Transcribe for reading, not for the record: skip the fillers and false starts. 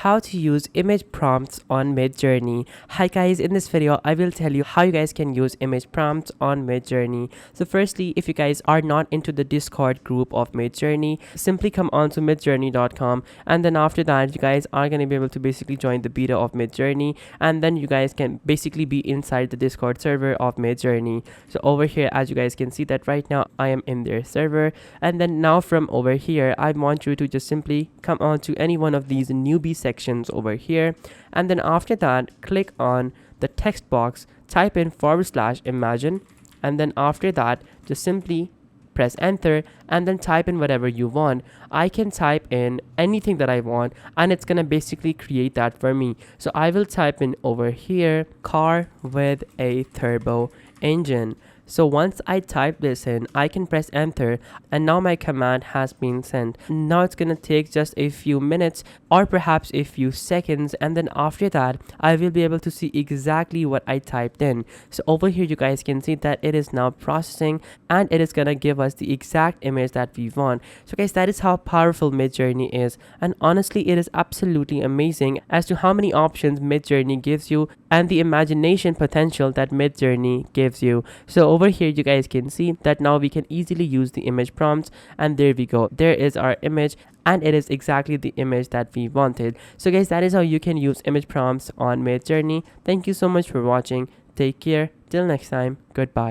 how to use image prompts on Midjourney. Hi guys, in this video I will tell you how you guys can use image prompts on Midjourney. So firstly, if you guys are not into the Discord group of Midjourney, simply come on to midjourney.com, and then after that you guys are going to be able to basically join the beta of Midjourney, and then you guys can basically be inside the Discord server of Midjourney. So over here, as you guys can see that right now I am in their server, and then now from over here I want you to just simply come on to any one of these newbie sections over here, and then after that click on the text box, type in /imagine, and then after that just simply press enter and then type in whatever you want. I can type in anything that I want and it's gonna basically create that for me. So I will type in over here car with a turbo engine. So once I type this in, I can press enter, and now my command has been sent. Now it's gonna take just a few minutes or perhaps a few seconds, and then after that I will be able to see exactly what I typed in. So over here you guys can see that it is now processing and it is gonna give us the exact image that we want. So guys, that is how powerful Midjourney is, and honestly it is absolutely amazing as to how many options Midjourney gives you and the imagination potential that Midjourney gives you. So over here you guys can see that now we can easily use the image prompts, and there we go, there is our image and it is exactly the image that we wanted. So guys, that is how you can use image prompts on Midjourney. Thank you so much for watching. Take care, till next time, goodbye.